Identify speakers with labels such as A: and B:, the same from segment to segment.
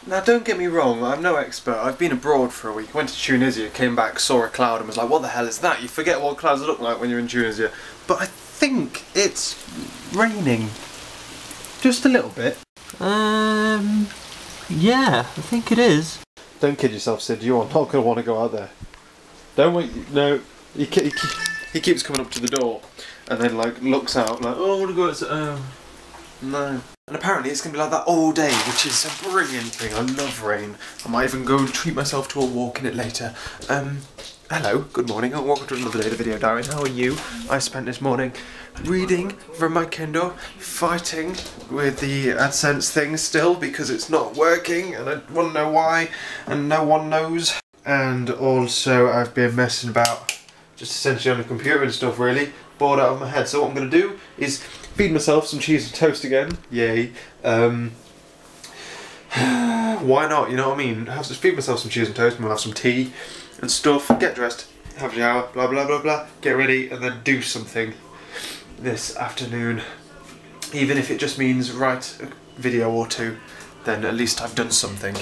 A: Now don't get me wrong, I'm no expert. I've been abroad for a week, went to Tunisia, came back, saw a cloud and was like, what the hell is that? You forget what clouds look like when you're in Tunisia. But I think it's raining. Just a little bit.
B: Yeah, I think it is.
A: Don't kid yourself, Sid, you are not going to want to go out there. Don't wait, no. He keeps coming up to the door and then like looks out like, oh, I want to go outside. No. And apparently it's going to be like that all day, which is a brilliant thing. I love rain. I might even go and treat myself to a walk in it later. Hello, good morning, and welcome to another day of the video diary. How are you? I spent this morning reading from my Kindle, fighting with the AdSense thing still because it's not working and I want to know why and no one knows. And also I've been messing about just essentially on the computer and stuff really, bored out of my head. So what I'm going to do is feed myself some cheese and toast again, yay. Why not, you know what I mean? Feed myself some cheese and toast, and we'll have some tea and stuff, get dressed, have a shower, blah blah blah blah, get ready and then do something this afternoon. Even if it just means write a video or two, then at least I've done something.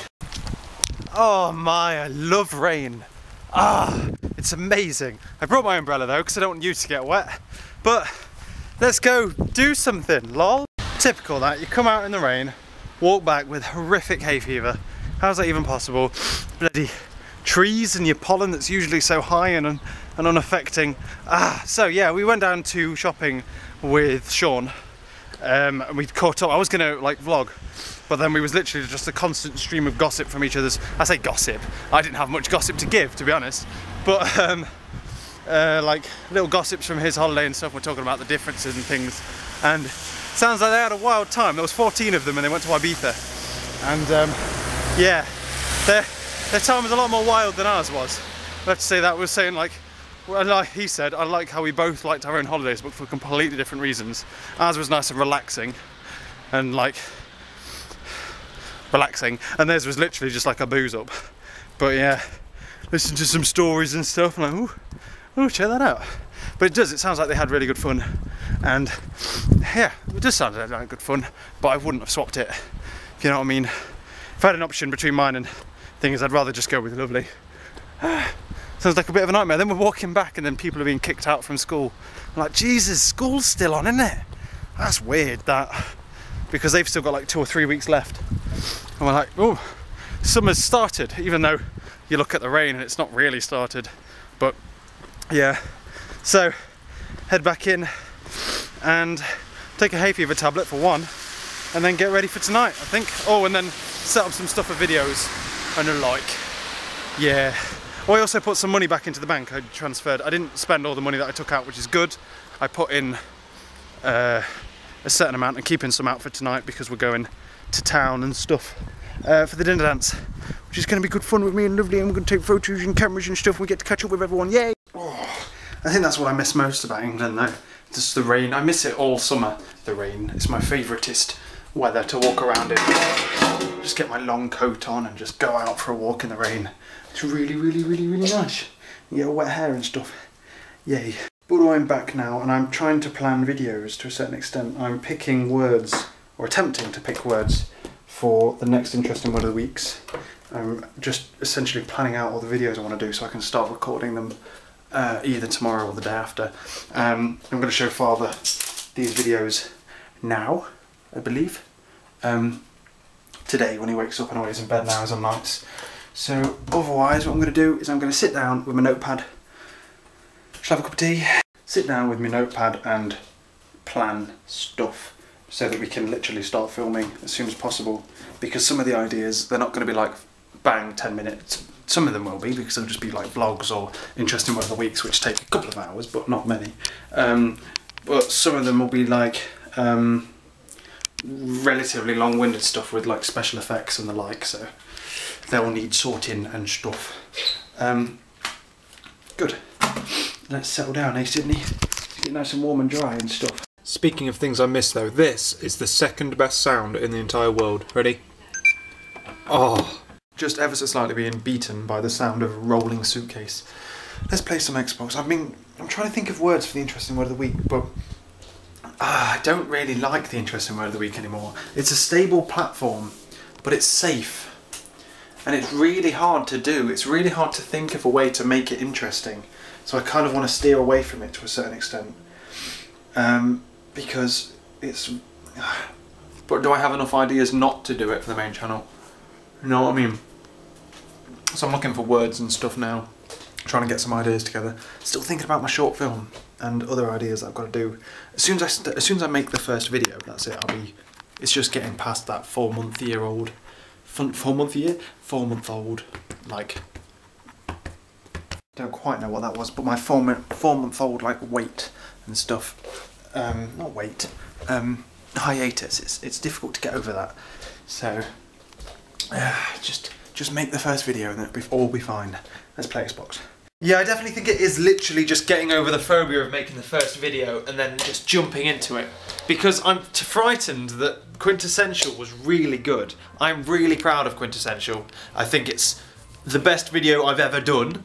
A: Oh my, I love rain. Ah, it's amazing. I brought my umbrella though because I don't want you to get wet. But let's go do something, lol. Typical that, you come out in the rain, walk back with horrific hay fever. How's that even possible? Bloody trees and your pollen that's usually so high and unaffecting. So yeah, we went down to shopping with Shaun and we'd caught up. I was gonna like vlog, but then we was literally just a constant stream of gossip from each other's. I say gossip, I didn't have much gossip to give, to be honest, but like little gossips from his holiday and stuff. We're talking about the differences and things, and sounds like they had a wild time. There was 14 of them and they went to Ibiza, and yeah, their time was a lot more wild than ours was. I have to say that. We were saying like, well, like he said, I like how we both liked our own holidays but for completely different reasons. Ours was nice and relaxing and like relaxing, and theirs was literally just like a booze up. But yeah, listen to some stories and stuff and like, ooh, check that out. But it sounds like they had really good fun, and yeah, it does sound like good fun, but I wouldn't have swapped it, if you know what I mean. If I had an option between mine and things, I'd rather just go with lovely. Sounds like a bit of a nightmare. Then we're walking back and then people are being kicked out from school. I'm like, Jesus, school's still on, isn't it? That's weird, that, because they've still got like 2 or 3 weeks left. And we're like, oh, summer's started, even though you look at the rain and it's not really started. But yeah, so head back in and take a hay fever tablet for one, and then get ready for tonight, I think. Oh, and then set up some stuff for videos and the like. Yeah. Oh, I also put some money back into the bank. I transferred. I didn't spend all the money that I took out, which is good. I put in a certain amount and keeping some out for tonight because we're going to town and stuff for the dinner dance, which is going to be good fun with me and lovely, and we're going to take photos and cameras and stuff, and we get to catch up with everyone. Yay! Oh, I think that's what I miss most about England though. Just the rain. I miss it all summer. The rain. It's my favouriteest weather to walk around in. Just get my long coat on and just go out for a walk in the rain. It's really, really, really, really nice. You get wet hair and stuff. Yay. But I'm back now and I'm trying to plan videos to a certain extent. I'm picking words, or attempting to pick words, for the next interesting word of the weeks. I'm just essentially planning out all the videos I want to do so I can start recording them either tomorrow or the day after. I'm going to show Father these videos now, I believe. Today when he wakes up. I know he's in bed now, some nights. So otherwise what I'm going to do is I'm going to sit down with my notepad, shall have a cup of tea, sit down with my notepad and plan stuff so that we can literally start filming as soon as possible, because some of the ideas, they're not going to be like bang 10 minutes. Some of them will be, because they'll just be like vlogs or interesting word of the weeks, which take a couple of hours but not many. But some of them will be like relatively long-winded stuff with like special effects and the like, so they'll need sorting and stuff. Good. Let's settle down, eh, Sydney? Get nice and warm and dry and stuff. Speaking of things I miss though, this is the second best sound in the entire world. Ready? Oh, just ever so slightly being beaten by the sound of a rolling suitcase. Let's play some Xbox. I'm trying to think of words for the interesting word of the week, but I don't really like the interesting word of the week anymore. It's a stable platform, but it's safe. and it's really hard to do. It's really hard to think of a way to make it interesting. So I kind of want to steer away from it to a certain extent. Because it's... But do I have enough ideas not to do it for the main channel? You know what I mean? So I'm looking for words and stuff now. Trying to get some ideas together. Still thinking about my short film and other ideas that I've got to do. As soon as I make the first video, that's it. It's just getting past that 4-month-old, like, don't quite know what that was, but my 4-month-old like weight and stuff. Not weight. Hiatus. It's difficult to get over that. So just make the first video and it'll all be fine. Let's play Xbox. Yeah, I definitely think it is literally just getting over the phobia of making the first video and then just jumping into it. Because I'm frightened that Quintessential was really good. I'm really proud of Quintessential. I think it's the best video I've ever done.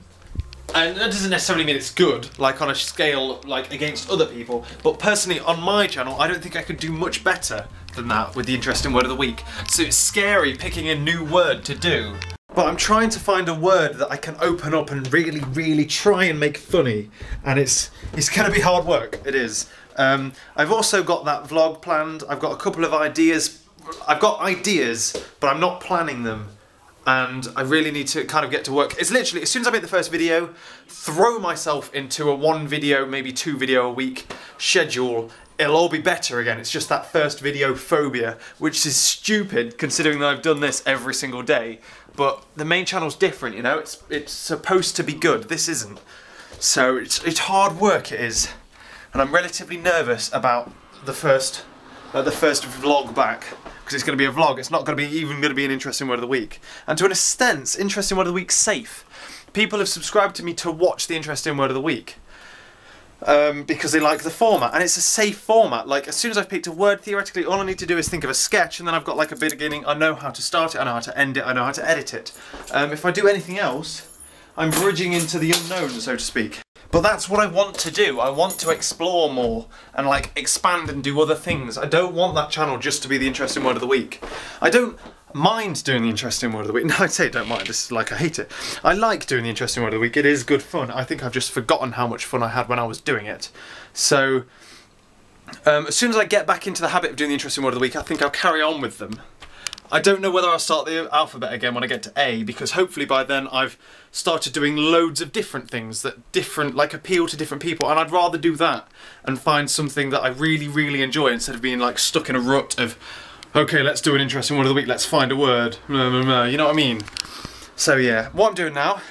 A: And that doesn't necessarily mean it's good, like on a scale like against other people, but personally on my channel I don't think I could do much better than that with the interesting word of the week. So it's scary picking a new word to do. But I'm trying to find a word that I can open up and really try and make funny, and it's gonna be hard work, it is. I've also got that vlog planned. I've got a couple of ideas. I've got ideas, but I'm not planning them. And I really need to kind of get to work. It's literally, as soon as I make the first video, throw myself into a 1 video, maybe 2 video a week schedule, it'll all be better again. It's just that first video phobia, which is stupid considering that I've done this every single day. But the main channel's different, you know, it's supposed to be good, this isn't. So it's hard work, it is. And I'm relatively nervous about the first vlog back. Because it's going to be a vlog, it's not going to be even going to be an interesting word of the week. And to an extent, interesting word of the week's safe. People have subscribed to me to watch the interesting word of the week. Because they like the format, and it's a safe format. Like, as soon as I've picked a word, theoretically all I need to do is think of a sketch, and then I've got like a beginning, I know how to start it, I know how to end it, I know how to edit it. If I do anything else, I'm bridging into the unknown, so to speak. But that's what I want to do. I want to explore more and like expand and do other things. I don't want that channel just to be the interesting word of the week. I don't mind doing the interesting word of the week. No, I'd say I don't mind. It's like I hate it. I like doing the interesting word of the week. It is good fun. I think I've just forgotten how much fun I had when I was doing it. So as soon as I get back into the habit of doing the interesting word of the week, I think I'll carry on with them. I don't know whether I'll start the alphabet again when I get to A, because hopefully by then I've started doing loads of different things that like appeal to different people, and I'd rather do that and find something that I really enjoy instead of being like stuck in a rut of, okay, let's do an interesting word of the week, let's find a word, you know what I mean? So yeah, what I'm doing now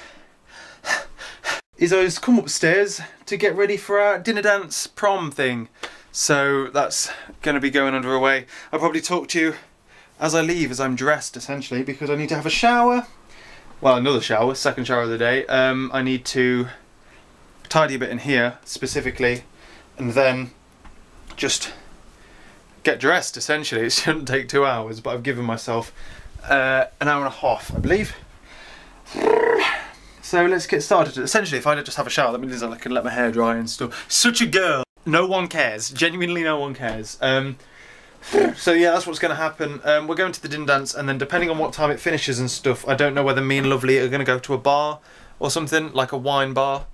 A: is I just come upstairs to get ready for our dinner dance prom thing. So that's going to be going underway. I'll probably talk to you as I leave, as I'm dressed essentially, because I need to have a shower. Well, another shower, second shower of the day. I need to tidy a bit in here specifically, and then just get dressed essentially. It shouldn't take 2 hours, but I've given myself an hour and a half, I believe. So let's get started. Essentially, if I just have a shower, that means I can let my hair dry and stuff. Such a girl. No one cares. Genuinely, no one cares. So yeah, that's what's going to happen. We're going to the dinner dance, and then depending on what time it finishes and stuff, I don't know whether me and Lovely are going to go to a bar or something, like a wine bar,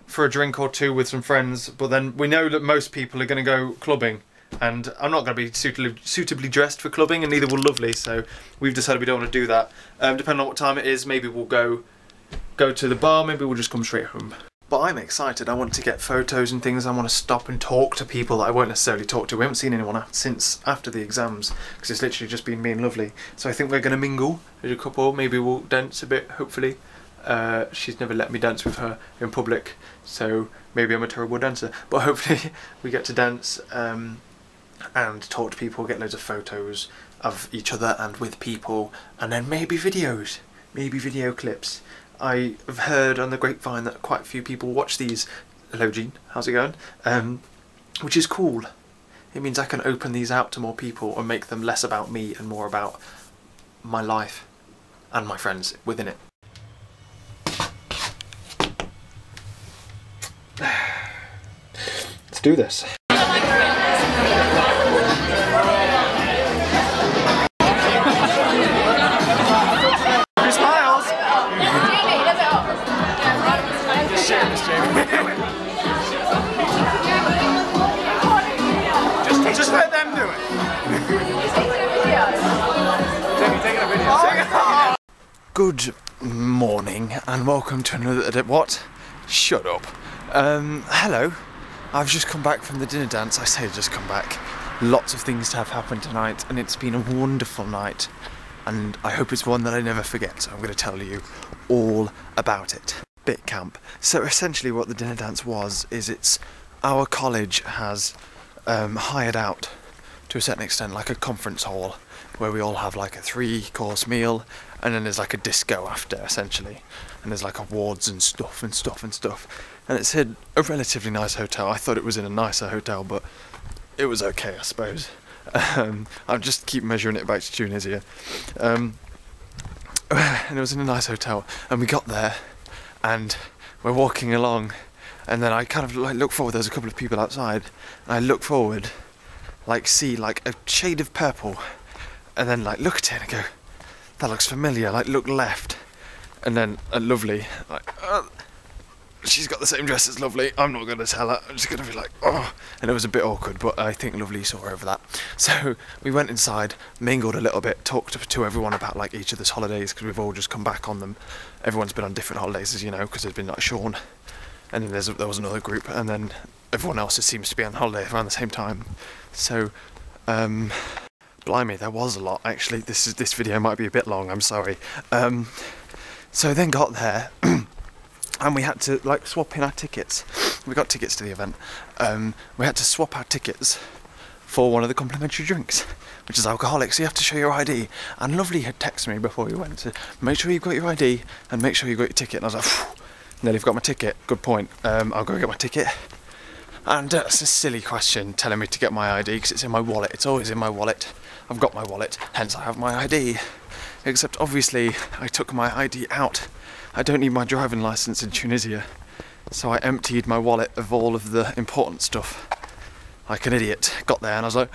A: for a drink or two with some friends. But then we know that most people are going to go clubbing, and I'm not going to be suitably dressed for clubbing, and neither will Lovely, so we've decided we don't want to do that. Depending on what time it is, maybe we'll go to the bar, maybe we'll just come straight home. But I'm excited. I want to get photos and things. I want to stop and talk to people that I won't necessarily talk to. We haven't seen anyone since after the exams, because it's literally just been me and Lovely. So I think we're going to mingle as a couple. Maybe we'll dance a bit, hopefully. She's never let me dance with her in public, so maybe I'm a terrible dancer. But hopefully we get to dance and talk to people, get loads of photos of each other and with people, and then maybe videos, maybe video clips. I have heard on the grapevine that quite a few people watch these. Hello Jean, how's it going? Which is cool. It means I can open these out to more people and make them less about me and more about my life and my friends within it. Let's do this. Smile! Good morning and welcome to another... What? Shut up. Hello. I've just come back from the dinner dance. I say just come back. Lots of things have happened tonight and it's been a wonderful night. And I hope it's one that I never forget, so I'm going to tell you all about it. Bit camp. So essentially what the dinner dance was, is it's... Our college has hired out, to a certain extent, like a conference hall, where we all have like a 3-course meal, and then there's like a disco after, essentially. And there's like awards and stuff. And it's in a relatively nice hotel. I thought it was in a nicer hotel, but it was okay, I suppose. I'll just keep measuring it back to Tunisia. And it was in a nice hotel, and we got there, and we're walking along, and then I kind of like look forward, there's a couple of people outside, and I look forward, like see like a shade of purple, and then like look at it and go, that looks familiar, like look left, and then Lovely, like, she's got the same dress as Lovely, I'm not going to tell her, I'm just going to be like, oh, and it was a bit awkward, but I think Lovely saw over that. So we went inside, mingled a little bit, talked to everyone about like each other's holidays, because we've all just come back on them. Everyone's been on different holidays, as you know, because there's been like Shaun, and then there was another group, and then everyone else seems to be on holiday around the same time. So, blimey, there was a lot actually. This video might be a bit long, I'm sorry. So then got there, and we had to like swap in our tickets. We got tickets to the event. We had to swap our tickets for one of the complimentary drinks, which is alcoholic, so you have to show your ID. And Lovely had texted me before we went to make sure you've got your ID and make sure you've got your ticket. And I was like, phew, nearly forgot my ticket. Good point. I'll go get my ticket. And it's a silly question telling me to get my ID because it's in my wallet. It's always in my wallet. I've got my wallet, hence I have my ID. Except obviously I took my ID out. I don't need my driving license in Tunisia, so I emptied my wallet of all of the important stuff. Like an idiot. Got there and I was like,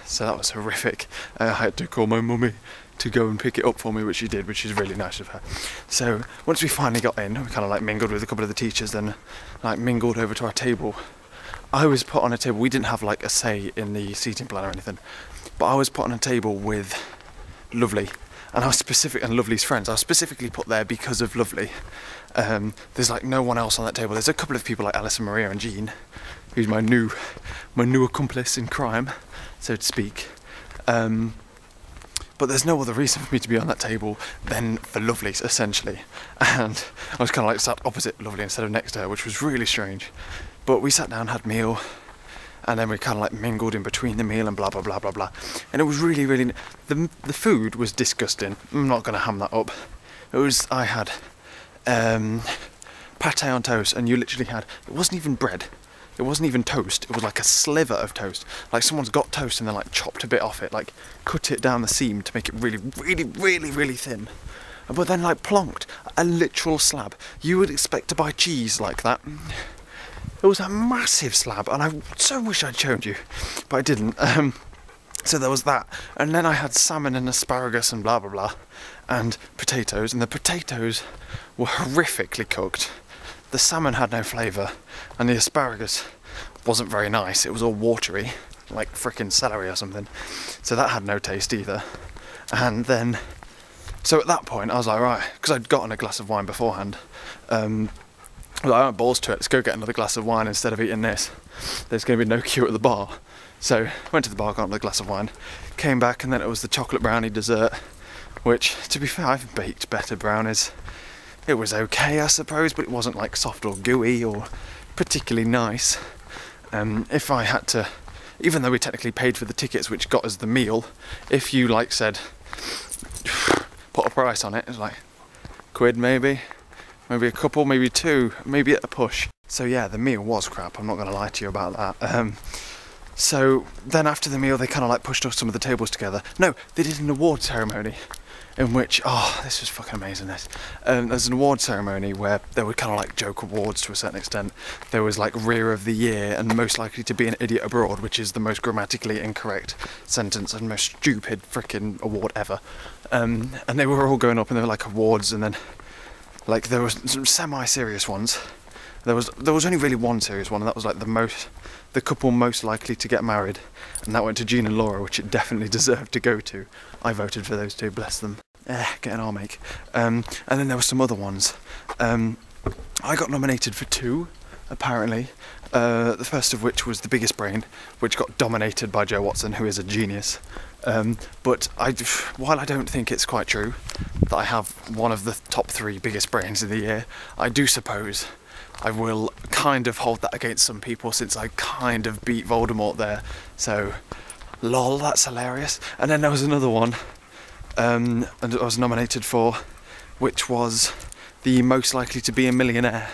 A: so that was horrific. I had to call my mummy to go and pick it up for me, which she did, which is really nice of her. So once we finally got in, we kind of like mingled with a couple of the teachers, then like mingled over to our table. I was put on a table, we didn't have like a say in the seating plan or anything, but I was put on a table with Lovely, and and Lovely's friends. I was specifically put there because of Lovely. There's like no one else on that table. There's a couple of people like Alice and Maria and Jean, who's my new accomplice in crime, so to speak. But there's no other reason for me to be on that table than for Lovely, essentially. And I was kind of like sat opposite Lovely instead of next to her, which was really strange. But we sat down, had meal, and then we kind of like mingled in between the meal and blah blah blah blah blah. And it was really the food was disgusting. I'm not going to ham that up. I had pate on toast, and you literally had, it wasn't even bread. It wasn't even toast, it was like a sliver of toast. Like someone's got toast and then like chopped a bit off it, like cut it down the seam to make it really thin. But then like plonked, a literal slab. You would expect to buy cheese like that. It was a massive slab, and I so wish I'd shown you, but I didn't. So there was that, and then I had salmon and asparagus and blah blah blah, and potatoes, and the potatoes were horrifically cooked. The salmon had no flavour, and the asparagus wasn't very nice. It was all watery, like frickin' celery or something. So that had no taste either. And then, so at that point I was like, right, because I'd gotten a glass of wine beforehand. I was like, I went balls to it, let's go get another glass of wine instead of eating this. There's going to be no queue at the bar. So went to the bar, got another glass of wine, came back, and then it was the chocolate brownie dessert, which, to be fair, I've baked better brownies. It was okay, I suppose, but it wasn't like soft or gooey or particularly nice. If I had to, even though we technically paid for the tickets which got us the meal, if you like said, put a price on it, it was like £1 maybe a couple, maybe 2, maybe at a push. So yeah, the meal was crap, I'm not going to lie to you about that. So then after the meal they kind of like pushed some of the tables together. No, they did an award ceremony. In which, oh, this was fucking amazing, this. There's an award ceremony where there were kind of like joke awards to a certain extent. There was like Rear of the Year and Most Likely to Be an Idiot Abroad, which is the most grammatically incorrect sentence and most stupid frickin' award ever. And they were all going up and they were like awards, and then like there was some semi-serious ones. There was only really one serious one, and that was like the couple most likely to get married, and that went to Jean and Laura, which it definitely deserved to go to. I voted for those two, bless them. get an arm ache. And then there were some other ones. I got nominated for 2, apparently. The first of which was The Biggest Brain, which got dominated by Joe Watson, who is a genius. But while I don't think it's quite true that I have one of the top 3 biggest brains of the year, I do suppose I will kind of hold that against some people, since I kind of beat Voldemort there. So, lol, that's hilarious. And then there was another one, and I was nominated for, which was the most likely to be a millionaire.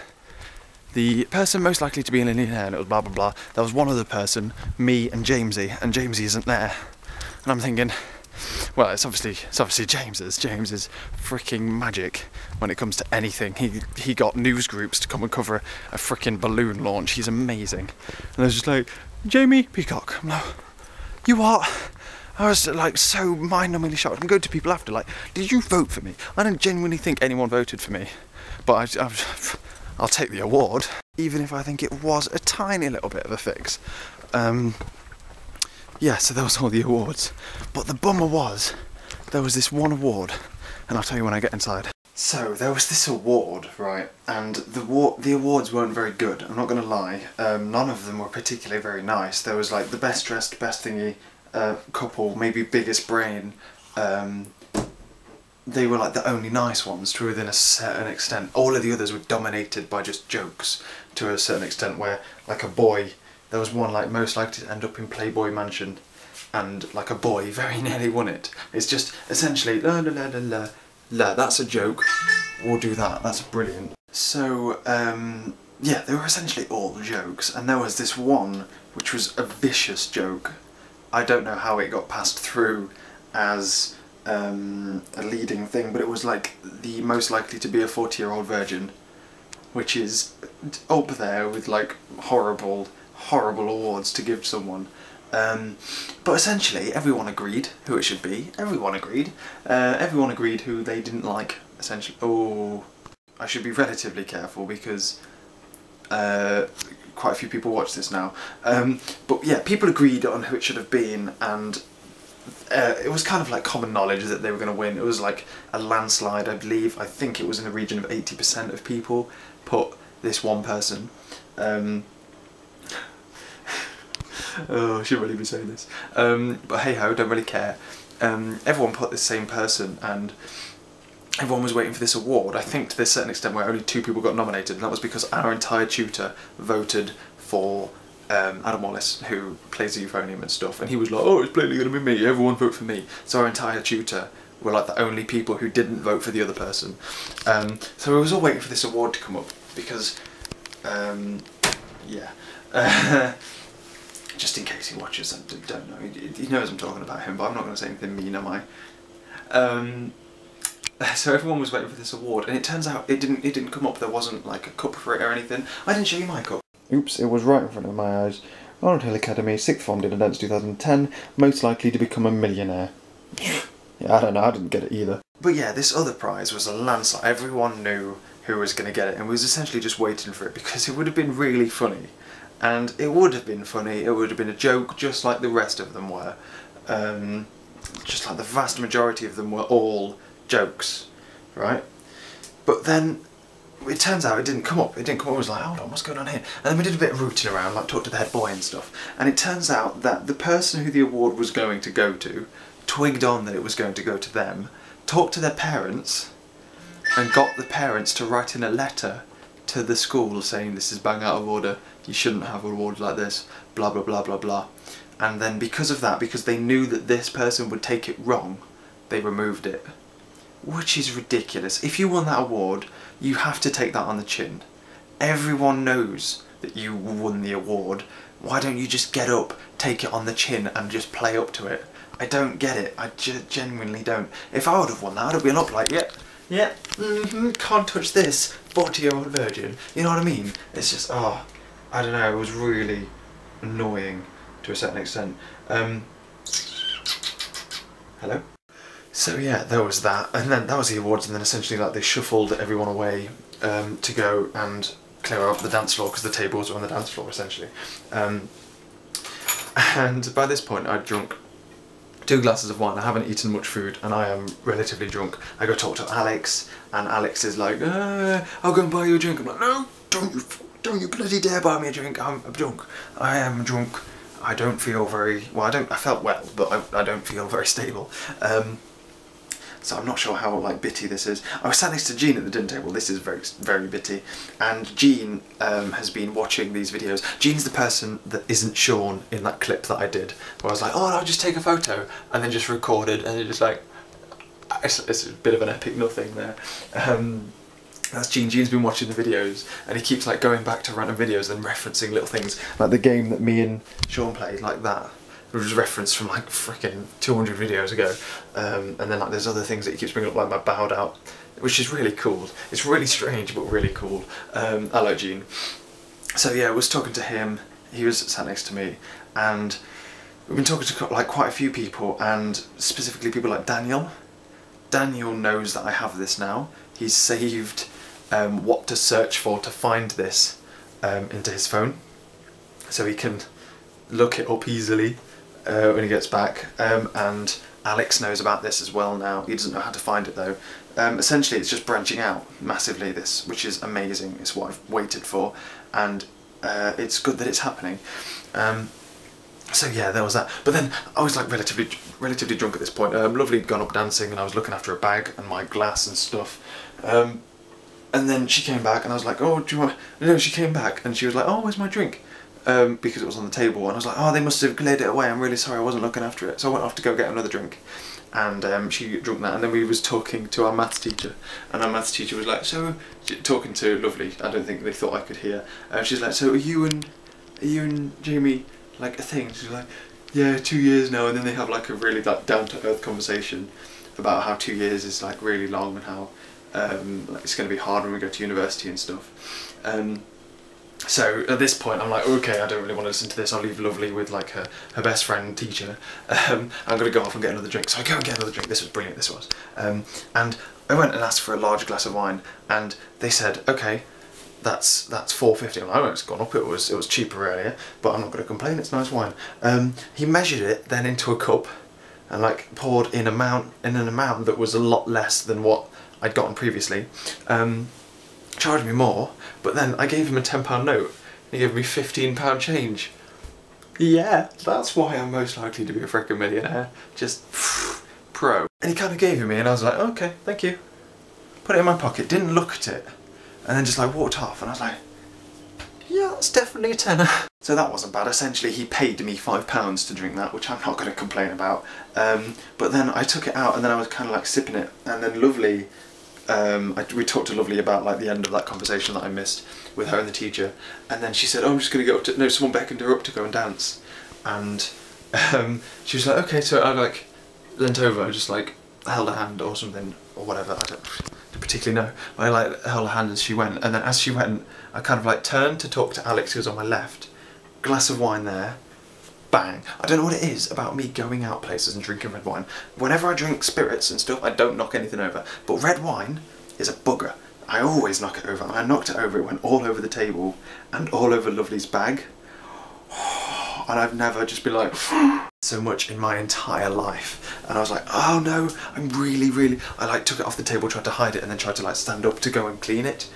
A: The person most likely to be a millionaire, and it was blah blah blah. There was one other person, me and Jamesy isn't there. And I'm thinking, well, it's obviously James's. James is freaking magic when it comes to anything. He got news groups to come and cover a freaking balloon launch. He's amazing. And I was just like, Jamie Peacock. I'm like, you what? I was like so mind-numbingly shocked. I'm going to people after, like, did you vote for me? I don't genuinely think anyone voted for me, but I'll take the award, even if I think it was a tiny little bit of a fix. Yeah, so there was all the awards. But the bummer was, there was this one award, and I'll tell you when I get inside. So, there was this award, right, and the awards weren't very good, I'm not going to lie. None of them were particularly very nice. There was like the best dressed, best thingy, couple, maybe biggest brain. They were like the only nice ones to within a certain extent. All of the others were dominated by just jokes to a certain extent, where like a boy, there was one like most likely to end up in Playboy Mansion, and like a boy very nearly won it. It's just essentially la la la la la la, that's a joke, we'll do that, that's brilliant. So yeah, they were essentially all jokes, and there was this one which was a vicious joke. I don't know how it got passed through as a leading thing, but it was like the most likely to be a 40-year-old virgin, which is up there with like horrible awards to give someone. But essentially everyone agreed who it should be. Everyone agreed who they didn't like, essentially. Oh, I should be relatively careful because quite a few people watch this now. But yeah, people agreed on who it should have been, and it was kind of like common knowledge that they were going to win. It was like a landslide, I believe. I think it was in the region of 80% of people put this one person. Oh, I shouldn't really be saying this. But hey ho, don't really care. Everyone put this same person, and everyone was waiting for this award. I think to this certain extent where only 2 people got nominated, and that was because our entire tutor voted for Adam Wallace, who plays the euphonium and stuff, and he was like, oh, it's plainly going to be me, everyone vote for me. So our entire tutor were like the only people who didn't vote for the other person. So we was all waiting for this award to come up, because, yeah. Just in case he watches, I don't know, he knows I'm talking about him, but I'm not going to say anything mean, am I? So everyone was waiting for this award, and it turns out it didn't come up. There wasn't like a cup for it or anything. I didn't show you my cup. Oops, it was right in front of my eyes. Ronald Hill Academy, 6th form, did events 2010, most likely to become a millionaire. Yeah, I don't know, I didn't get it either. But yeah, this other prize was a landslide. Everyone knew who was going to get it, and was essentially just waiting for it, because it would have been really funny. And it would have been funny, it would have been a joke, just like the rest of them were. Just like the vast majority of them were all jokes, right? But then it turns out it didn't come up. It didn't come up. I was like, hold on, what's going on here? And then we did a bit of rooting around, like talked to the head boy and stuff. And it turns out that the person who the award was going to go to twigged on that it was going to go to them, talked to their parents, and got the parents to write in a letter to the school saying this is bang out of order, you shouldn't have an award like this, blah blah blah blah blah. And then because of that, because they knew that this person would take it wrong, they removed it. Which is ridiculous. If you won that award, you have to take that on the chin. Everyone knows that you won the award. Why don't you just get up, take it on the chin, and just play up to it? I don't get it. I genuinely don't. If I would have won that, I'd have been up like, yeah, can't touch this 40-year-old virgin. You know what I mean? It's just, oh, I don't know, it was really annoying to a certain extent. Hello? So yeah, there was that, and then that was the awards, and then essentially like they shuffled everyone away to go and clear out the dance floor, because the tables were on the dance floor essentially. And by this point I'd drunk 2 glasses of wine, I haven't eaten much food, and I am relatively drunk. I go talk to Alex, and Alex is like, I'll go and buy you a drink. I'm like, no, don't you bloody dare buy me a drink, I'm drunk. I am drunk. I don't feel very, well, I felt well, but I don't feel very stable. So I'm not sure how like bitty this is. I was sat next to Jean at the dinner table. This is very, very bitty. And Jean has been watching these videos. Jean's the person that isn't Shaun in that clip that I did, where I was like, oh, I'll just take a photo, and then just recorded, and it just like, it's a bit of an epic nothing there. That's Jean. Jean's been watching the videos, and he keeps like going back to random videos and referencing little things, like the game that me and Shaun played, like that. It was referenced from like freaking 200 videos ago, and then like there's other things that he keeps bringing up, like my bowed out, which is really cool. It's really strange but really cool. I like Gene. So yeah, I was talking to him. He was sat next to me, and we've been talking to like quite a few people, and specifically people like Daniel. Daniel knows that I have this now. He's saved what to search for to find this into his phone, so he can look it up easily when he gets back, and Alex knows about this as well now. He doesn't know how to find it though. Essentially it's just branching out massively, this, which is amazing. It's what I've waited for, and it's good that it's happening. So yeah, there was that. But then I was like relatively drunk at this point. Lovely had gone up dancing, and I was looking after a bag and my glass and stuff. And then she came back, and I was like, oh, do you want... No, she came back and she was like, oh, where's my drink? Because it was on the table, and I was like, oh, they must have cleared it away, I'm really sorry, I wasn't looking after it. So I went off to go get another drink, and she drank that, and then we was talking to our maths teacher, and our maths teacher was like, so, talking to Lovely, I don't think they thought I could hear, she's like, so are you and Jamie like a thing? She's like, yeah, 2 years now. And then they have like a really like down-to-earth conversation about how 2 years is like really long, and how like it's going to be hard when we go to university and stuff. So at this point I'm like, okay, I don't really want to listen to this. I'll leave Lovely with like her best friend and teacher. I'm going to go off and get another drink. So I go and get another drink. This was brilliant, this was. And I went and asked for a large glass of wine, and they said, okay, that's $4.50. I know it's gone up, it was cheaper earlier, but I'm not going to complain, it's nice wine. He measured it then into a cup, and like poured in an amount that was a lot less than what I'd gotten previously. Charged me more, but then I gave him a £10 note, and he gave me £15 change. Yeah, that's why I'm most likely to be a freaking millionaire. Just pro. And he kind of gave it me, and I was like, okay, thank you. Put it in my pocket, didn't look at it, and then just like walked off, and I was like, yeah, that's definitely a tenner. So that wasn't bad. Essentially he paid me £5 to drink that, which I'm not going to complain about. But then I took it out, and then I was kind of like sipping it, and then Lovely, we talked to Lovely about like the end of that conversation that I missed with her and the teacher, and then she said, oh, I'm just going to go up to, no, someone beckoned her up to go and dance, and she was like, okay. So I like leant over, I just like held her hand or something, or whatever, I don't particularly know. I like held her hand as she went, and then as she went I kind of like turned to talk to Alex, who was on my left. Glass of wine there, bang. I don't know what it is about me going out places and drinking red wine. Whenever I drink spirits and stuff, I don't knock anything over, but red wine is a bugger. I always knock it over, and I knocked it over. It went all over the table and all over Lovely's bag, and I've never just been like so much in my entire life. And I was like, oh no, I'm really, I like took it off the table, tried to hide it, and then tried to like stand up to go and clean it.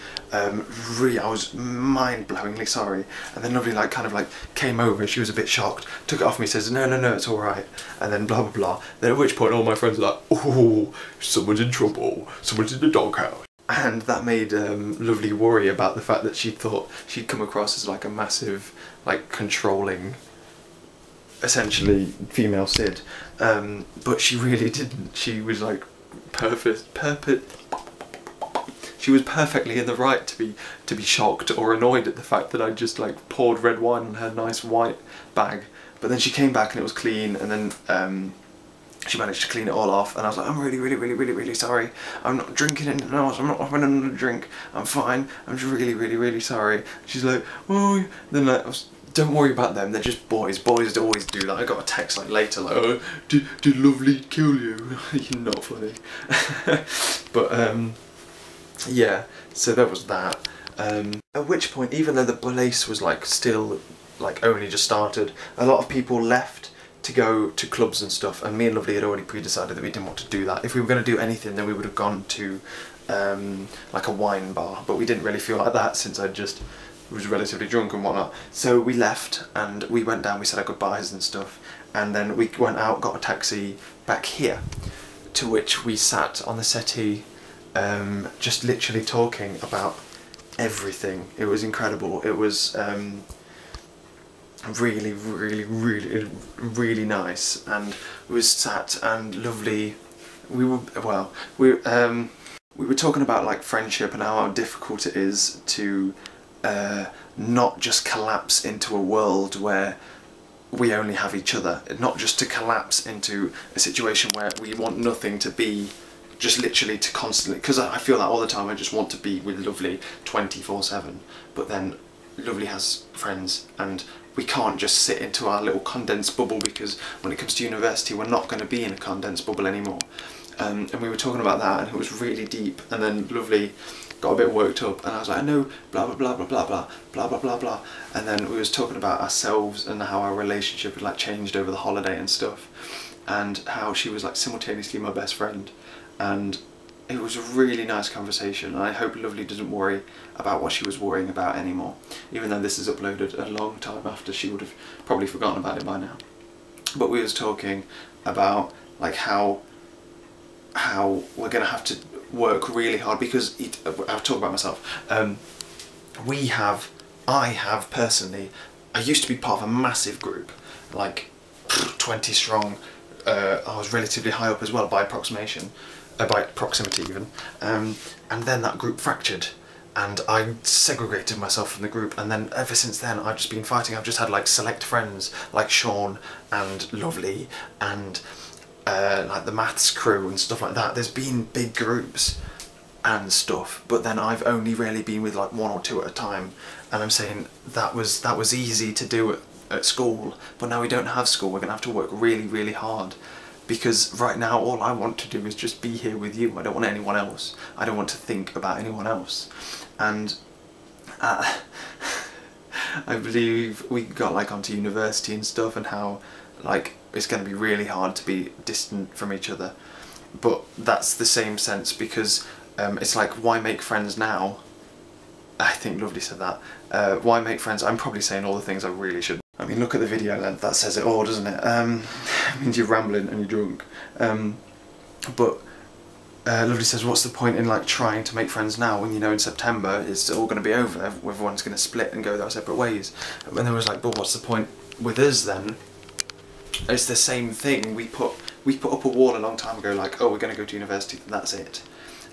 A: Really, I was mind-blowingly sorry. And then Lovely like kind of like came over, she was a bit shocked, took it off me, says, no, it's alright, and then blah blah blah. Then at which point all my friends were like, oh, someone's in trouble, someone's in the doghouse. And that made Lovely worry about the fact that she thought she'd come across as like a massive, like controlling, essentially female Sid, but she really didn't. She was like she was perfectly in the right to be shocked or annoyed at the fact that I just like poured red wine on her nice white bag. But then she came back and it was clean, and then she managed to clean it all off, and I was like, I'm really sorry. I'm not drinking anything else, I'm not having another drink, I'm fine, I'm just really sorry. She's like, oh, then like, don't worry about them, they're just boys. Boys always do that. I got a text like later, like, oh, did Lovely kill you? You're not funny. But yeah, so that was that. At which point, even though the police was like still like only just started, a lot of people left
C: to go to clubs and stuff, and me and Lovely had already pre-decided that we didn't want to do that. If we were going to do anything, then we would have gone to like a wine bar, but we didn't really feel like that since I just was relatively drunk and whatnot. So we left and we went down, we said our goodbyes and stuff, and then we went out, got a taxi back here, to which we sat on the settee, just literally talking about everything. It was incredible. It was really, really, really, really nice, and we was sat and Lovely. We were talking about like friendship and how difficult it is to not just collapse into a world where we only have each other, not just to collapse into a situation where we want nothing to be, just literally to constantly, because I feel that all the time. I just want to be with Lovely 24/7, but then Lovely has friends and we can't just sit into our little condensed bubble, because when it comes to university we're not going to be in a condensed bubble anymore. And we were talking about that, and it was really deep, and then Lovely got a bit worked up and I was like, I know, blah blah blah blah blah blah blah blah blah blah, and then we was talking about ourselves and how our relationship had like changed over the holiday and stuff, and how she was like simultaneously my best friend, and it was a really nice conversation, and I hope Lovely doesn't worry about what she was worrying about anymore, even though this is uploaded a long time after she would have probably forgotten about it by now. But we was talking about like how we're going to have to work really hard, because I'll talk about myself. I have personally, I used to be part of a massive group, like 20 strong. I was relatively high up as well by approximation, by proximity even, and then that group fractured and I segregated myself from the group, and then ever since then I've just been fighting. I've just had like select friends like Shaun and Lovely and like the maths crew and stuff like that. There's been big groups and stuff, but then I've only really been with like one or two at a time, and I'm saying that was easy to do at school, but now we don't have school. We're gonna have to work really, really hard, because right now all I want to do is just be here with you. I don't want anyone else. I don't want to think about anyone else. And I believe we got like onto university and stuff, and how like it's going to be really hard to be distant from each other, but that's the same sense, because it's like, why make friends now? I think Lovely said that. Why make friends? I'm probably saying all the things I really shouldn't. I mean, look at the video length, that says it all, doesn't it? It means you're rambling and you're drunk. But Lovely says, what's the point in like trying to make friends now when you know in September it's all going to be over, everyone's going to split and go their separate ways. And then I was like, but what's the point with us then? It's the same thing. We put up a wall a long time ago, like, oh, we're going to go to university, and that's it.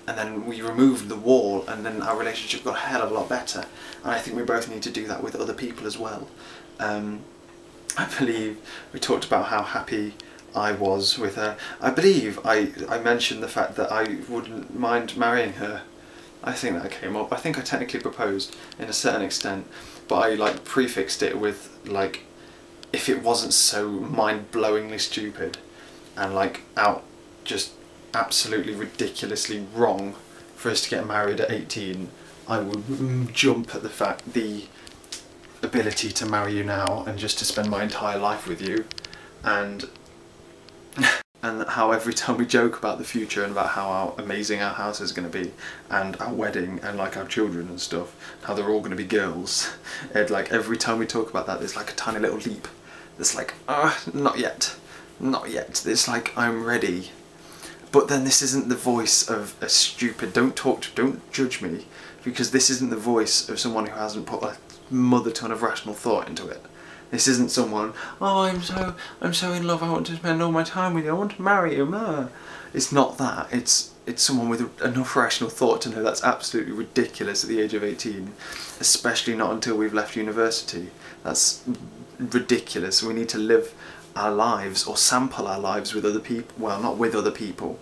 C: And then we removed the wall, and then our relationship got a hell of a lot better. And I think we both need to do that with other people as well. I believe we talked about how happy I was with her. I believe I mentioned the fact that I wouldn't mind marrying her. I think that came up. I think I technically proposed in a certain extent, but I like prefixed it with like, if it wasn't so mind-blowingly stupid and like just absolutely ridiculously wrong for us to get married at 18, I would jump at the ability to marry you now and just to spend my entire life with you, and how every time we joke about the future and about how amazing our house is going to be and our wedding and like our children and stuff, how they're all going to be girls, and like every time we talk about that there's like a tiny little leap that's like, not yet, not yet. It's like, I'm ready. But then this isn't the voice of a stupid, don't judge me, because this isn't the voice of someone who hasn't put a mother ton of rational thought into it. This isn't someone, oh, I'm so in love, I want to spend all my time with you, I want to marry you. It's not that. It's someone with enough rational thought to know that's absolutely ridiculous at the age of 18, especially not until we've left university. That's ridiculous. We need to live our lives, or sample our lives with other people. Well, not with other people.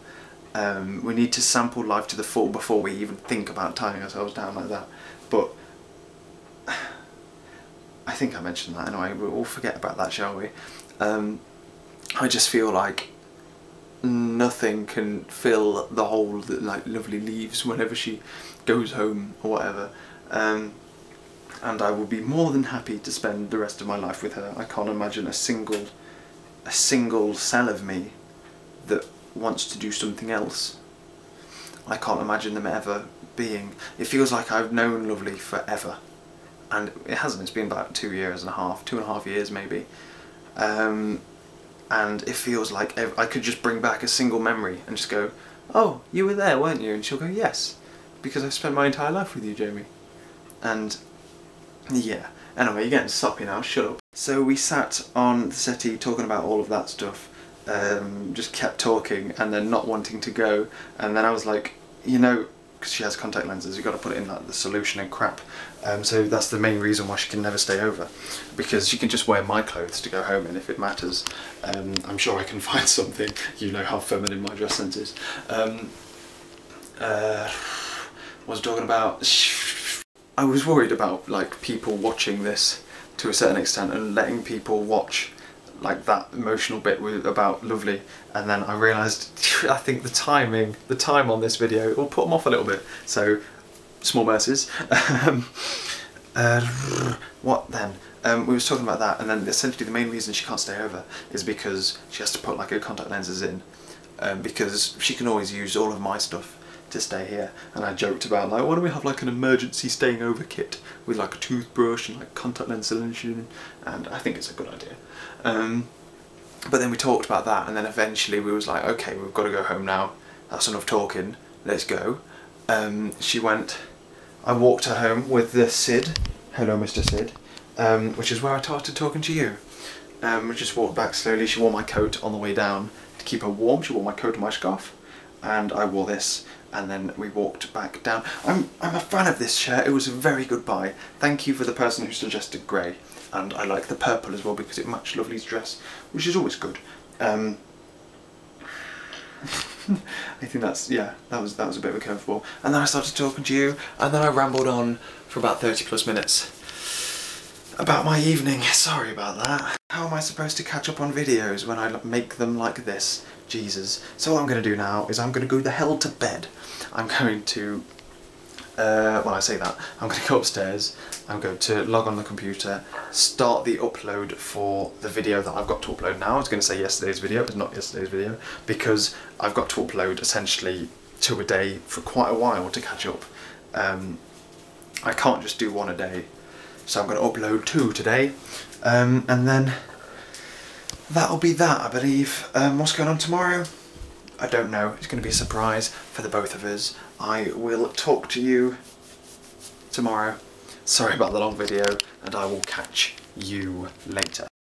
C: We need to sample life to the full before we even think about tying ourselves down like that. But I think I mentioned that anyway. We'll forget about that, shall we? I just feel like nothing can fill the hole that like Lovely leaves whenever she goes home or whatever. And I will be more than happy to spend the rest of my life with her. I can't imagine a single a single cell of me that wants to do something else. I can't imagine them ever being. It feels like I've known Lovely forever, and it hasn't. It's been about 2.5 years maybe, and it feels like I could just bring back a single memory and just go, oh, you were there, weren't you? And she'll go, yes, because I've spent my entire life with you, Jamie. And yeah, anyway, you're getting soppy now, shut up. So we sat on the settee talking about all of that stuff, just kept talking and then not wanting to go, and then I was like, you know, because she has contact lenses, you've got to put it in like the solution and crap, so that's the main reason why she can never stay over, because she can just wear my clothes to go home in if it matters. I'm sure I can find something. You know how feminine my dress sense is. What was I talking about? I was worried about like people watching this to a certain extent and letting people watch like that emotional bit about Lovely, and then I realised I think the time on this video will put them off a little bit, so small mercies. What then? We was talking about that, and then essentially the main reason she can't stay over is because she has to put like her contact lenses in, because she can always use all of my stuff to stay here. And I joked about like, why don't we have like an emergency staying over kit with like a toothbrush and like contact lens solution, and I think it's a good idea. But then we talked about that, and then eventually we was like, okay, we've got to go home now, that's enough talking, let's go. She went, I walked her home with the Sid, hello Mr. Sid, which is where I started talking to you. We just walked back slowly. She wore my coat on the way down to keep her warm. She wore my coat and my scarf, and I wore this, and then we walked back down. I'm a fan of this shirt. It was a very good buy. Thank you for the person who suggested grey, and I like the purple as well because it matched Lovely's dress, which is always good. I think that's, yeah, that was a bit of a curveball. And then I started talking to you, and then I rambled on for about 30 plus minutes about my evening. Sorry about that. How am I supposed to catch up on videos when I make them like this? Jesus. So what I'm going to do now is I'm going to go the hell to bed. I'm going to, when I say that, I'm going to go upstairs, I'm going to log on the computer, start the upload for the video that I've got to upload now. I was going to say yesterday's video, it's not yesterday's video, because I've got to upload essentially 2 a day for quite a while to catch up. I can't just do 1 a day, so I'm going to upload 2 today, and then that'll be that, I believe. What's going on tomorrow? I don't know. It's going to be a surprise for the both of us. I will talk to you tomorrow. Sorry about the long video, and I will catch you later.